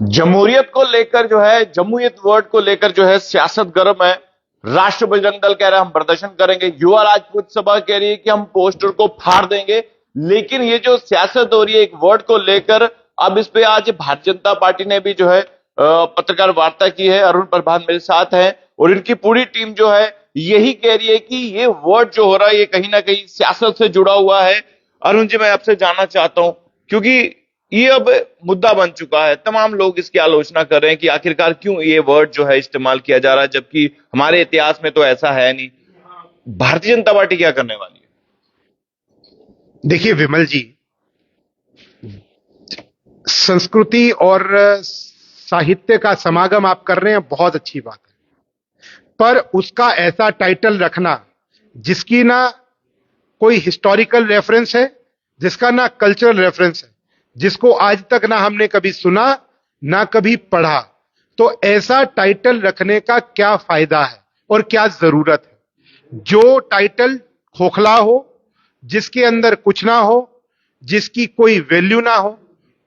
जमहूरियत को लेकर जो है, जमहूरियत वर्ड को लेकर जो है सियासत गर्म है। राष्ट्र बजरंग दल कह रहा है हम प्रदर्शन करेंगे, युवा राजपूत सभा कह रही है कि हम पोस्टर को फाड़ देंगे। लेकिन ये जो सियासत हो रही है एक वर्ड को लेकर, अब इस पे आज भारतीय जनता पार्टी ने भी जो है पत्रकार वार्ता की है। अरुण प्रभात मेरे साथ है और इनकी पूरी टीम जो है यही कह रही है कि ये वर्ड जो हो रहा है ये कहीं ना कहीं सियासत से जुड़ा हुआ है। अरुण जी, मैं आपसे जानना चाहता हूं, क्योंकि ये अब मुद्दा बन चुका है, तमाम लोग इसकी आलोचना कर रहे हैं कि आखिरकार क्यों ये वर्ड जो है इस्तेमाल किया जा रहा है, जबकि हमारे इतिहास में तो ऐसा है नहीं। भारतीय जनता पार्टी क्या करने वाली है? देखिए विमल जी, संस्कृति और साहित्य का समागम आप कर रहे हैं, बहुत अच्छी बात है, पर उसका ऐसा टाइटल रखना जिसकी ना कोई हिस्टोरिकल रेफरेंस है, जिसका ना कल्चरल रेफरेंस है, जिसको आज तक ना हमने कभी सुना ना कभी पढ़ा, तो ऐसा टाइटल रखने का क्या फायदा है और क्या जरूरत है? जो टाइटल खोखला हो, जिसके अंदर कुछ ना हो, जिसकी कोई वैल्यू ना हो,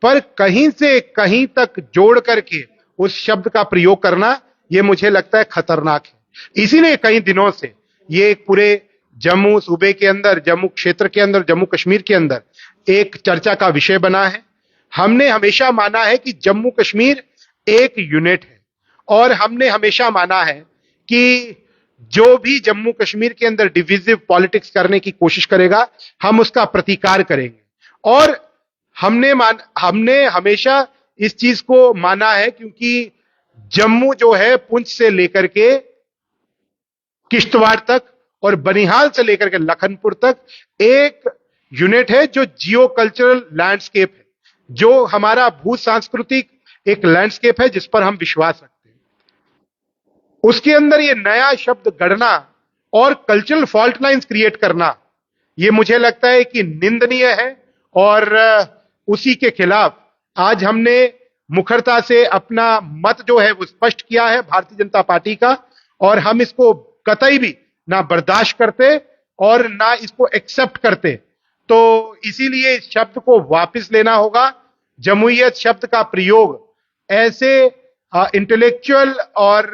पर कहीं से कहीं तक जोड़ करके उस शब्द का प्रयोग करना, यह मुझे लगता है खतरनाक है। इसीलिए कई दिनों से ये एक पूरे जम्मू सूबे के अंदर, जम्मू क्षेत्र के अंदर, जम्मू कश्मीर के अंदर एक चर्चा का विषय बना है। हमने हमेशा माना है कि जम्मू कश्मीर एक यूनिट है और हमने हमेशा माना है कि जो भी जम्मू कश्मीर के अंदर डिविजिव पॉलिटिक्स करने की कोशिश करेगा, हम उसका प्रतिकार करेंगे। और हमने हमेशा इस चीज को माना है क्योंकि जम्मू जो है पुंछ से लेकर के किश्तवाड़ तक और बनिहाल से लेकर के लखनपुर तक एक यूनिट है, जो जियो कल्चरल लैंडस्केप है, जो हमारा भू सांस्कृतिक एक लैंडस्केप है जिस पर हम विश्वास रखते हैं। उसके अंदर ये नया शब्द गढ़ना और कल्चरल फॉल्ट लाइंस क्रिएट करना, ये मुझे लगता है कि निंदनीय है। और उसी के खिलाफ आज हमने मुखरता से अपना मत जो है वो स्पष्ट किया है भारतीय जनता पार्टी का, और हम इसको कतई भी ना बर्दाश्त करते और ना इसको एक्सेप्ट करते। तो इसीलिए इस शब्द को वापस लेना होगा। जमहूरियत शब्द का प्रयोग ऐसे इंटेलेक्चुअल और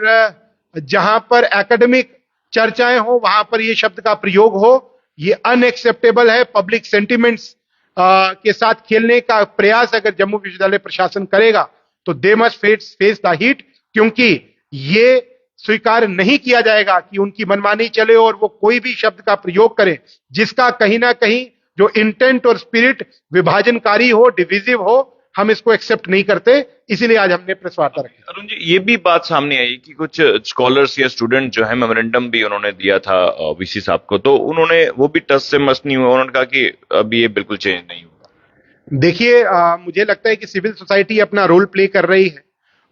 जहां पर एकेडमिक चर्चाएं हो वहां पर यह शब्द का प्रयोग हो, ये अनएक्सेप्टेबल है। पब्लिक सेंटिमेंट्स के साथ खेलने का प्रयास अगर जम्मू विश्वविद्यालय प्रशासन करेगा तो they must face the heat, क्योंकि ये स्वीकार नहीं किया जाएगा कि उनकी मनमानी चले और वो कोई भी शब्द का प्रयोग करें जिसका कहीं ना कहीं जो इंटेंट और स्पिरिट विभाजनकारी हो, डिविजिव हो। हम इसको एक्सेप्ट नहीं करते, इसीलिए आज हमने प्रेस वार्ता रखी। अरुण जी, ये भी बात सामने आई कि कुछ स्कॉलर्स या स्टूडेंट जो है मेमोरेंडम भी उन्होंने दिया था वीसी साहब को, तो उन्होंने वो भी टस से मस नहीं हुआ। उन्होंने कहा कि अब ये बिल्कुल चेंज नहीं होगा। देखिए, मुझे लगता है कि सिविल सोसाइटी अपना रोल प्ले कर रही है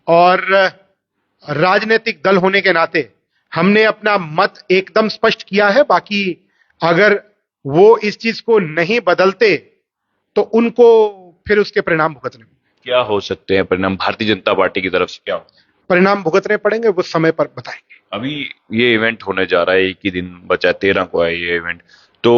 और राजनीतिक दल होने के नाते हमने अपना मत एकदम स्पष्ट किया है। बाकी अगर वो इस चीज को नहीं बदलते तो उनको फिर उसके परिणाम भुगतने। क्या हो सकते हैं परिणाम भारतीय जनता पार्टी की तरफ से? क्या परिणाम भुगतने पड़ेंगे, वो समय पर बताएंगे। अभी ये इवेंट होने जा रहा है, एक ही दिन बचा है, 13 को है ये इवेंट। तो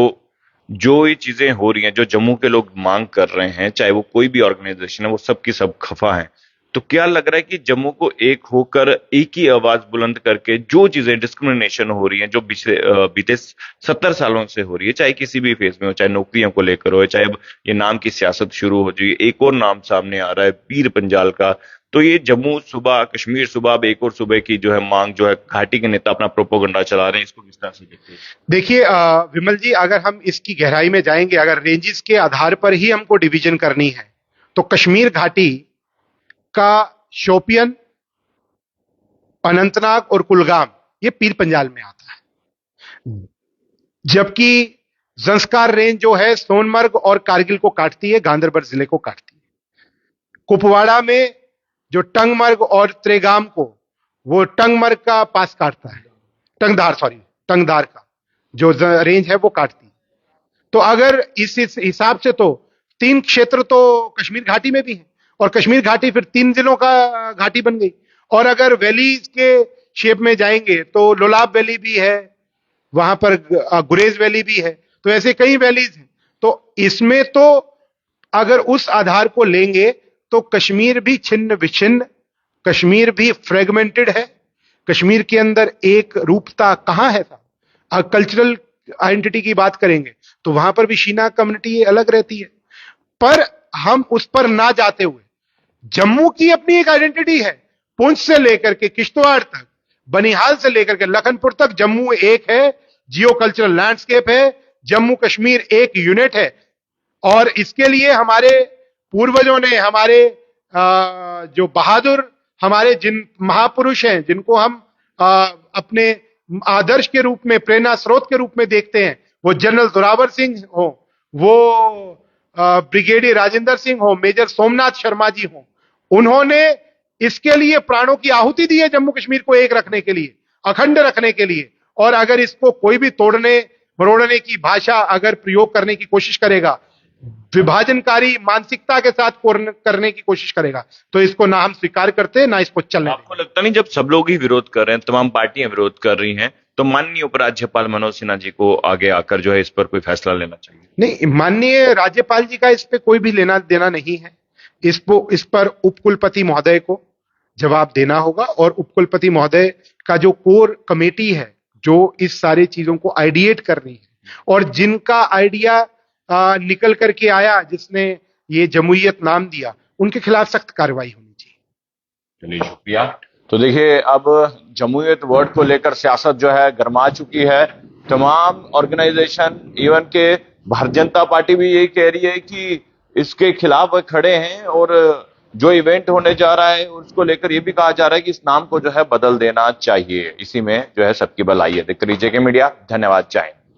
जो ये चीजें हो रही हैं, जो जम्मू के लोग मांग कर रहे हैं, चाहे वो कोई भी ऑर्गेनाइजेशन है, वो सब की सब खफा है। तो क्या लग रहा है कि जम्मू को एक होकर एक ही आवाज बुलंद करके जो चीजें डिस्क्रिमिनेशन हो रही हैं, जो बीते 70 सालों से हो रही है, चाहे किसी भी फेज में हो, चाहे नौकरियों को लेकर हो, चाहे अब ये नाम की सियासत शुरू हो जाए, एक और नाम सामने आ रहा है पीर पंजाल का। तो ये जम्मू सूबा, कश्मीर सूबा, अब एक और सूबे की जो है मांग, जो है घाटी के नेता अपना प्रोपोगंडा चला रहे हैं, इसको किस तरह से देखते हैं? देखिए विमल जी, अगर हम इसकी गहराई में जाएंगे, अगर रेंजेस के आधार पर ही हमको डिवीजन करनी है, तो कश्मीर घाटी का शोपियन, अनंतनाग और कुलगाम ये पीर पंजाल में आता है, जबकि जंस्कार रेंज जो है सोनमर्ग और कारगिल को काटती है, गांदरबल जिले को काटती है। कुपवाड़ा में जो टंगमर्ग और त्रेगाम को, वो टंगमर्ग का पास काटता है, टंगधार का जो रेंज है वो काटती है। तो अगर इस हिसाब से तो 3 क्षेत्र तो कश्मीर घाटी में भी है, और कश्मीर घाटी फिर 3 जिलों का घाटी बन गई। और अगर वैलीज के शेप में जाएंगे तो लोलाब वैली भी है, वहां पर गुरेज वैली भी है, तो ऐसे कई वैलीज हैं। तो इसमें तो अगर उस आधार को लेंगे तो कश्मीर भी छिन्न विच्छिन्न, कश्मीर भी फ्रेगमेंटेड है। कश्मीर के अंदर एक रूपता कहां है साहब? कल्चरल आइडेंटिटी की बात करेंगे तो वहां पर भी शीना कम्युनिटी अलग रहती है, पर हम उस पर ना जाते हुए जम्मू की अपनी एक आइडेंटिटी है। पुंछ से लेकर के किश्तवाड़ तक, बनिहाल से लेकर के लखनपुर तक जम्मू एक है, जियो कल्चरल लैंडस्केप है, जम्मू कश्मीर एक यूनिट है। और इसके लिए हमारे पूर्वजों ने, हमारे जो बहादुर, हमारे जिन महापुरुष हैं जिनको हम अपने आदर्श के रूप में, प्रेरणा स्रोत के रूप में देखते हैं, वो जनरल जोरावर सिंह हो, वो ब्रिगेडियर राजेंद्र सिंह हो, मेजर सोमनाथ शर्मा जी हो, उन्होंने इसके लिए प्राणों की आहुति दी है जम्मू कश्मीर को एक रखने के लिए, अखंड रखने के लिए। और अगर इसको कोई भी तोड़ने मरोड़ने की भाषा अगर प्रयोग करने की कोशिश करेगा, विभाजनकारी मानसिकता के साथ करने की कोशिश करेगा, तो इसको ना हम स्वीकार करते, ना इसको चलने आपको लगता नहीं जब सब लोग ही विरोध कर रहे हैं, तमाम पार्टियां विरोध कर रही हैं, तो माननीय उपराज्यपाल मनोज सिन्हा जी को आगे आकर जो है इस पर कोई फैसला लेना चाहिए? नहीं, माननीय राज्यपाल जी का इस पे कोई भी लेना देना नहीं है। इस पर उपकुलपति महोदय को जवाब देना होगा, और उपकुलपति महोदय का जो कोर कमेटी है जो इस सारी चीजों को आइडिएट कर रही है, और जिनका आइडिया निकल करके आया, जिसने ये जमहूरियत नाम दिया, उनके खिलाफ सख्त कार्रवाई होनी चाहिए। चलिए, शुक्रिया। तो देखिए, अब जमहूरियत वर्ड को लेकर सियासत जो है गर्मा चुकी है। तमाम ऑर्गेनाइजेशन, इवन के भारतीय जनता पार्टी भी यही कह रही है कि इसके खिलाफ वह खड़े हैं, और जो इवेंट होने जा रहा है उसको लेकर यह भी कहा जा रहा है कि इस नाम को जो है बदल देना चाहिए। इसी में जो है सबकी भलाई है। देखते रहिए जेके मीडिया। धन्यवाद। जय हिंद।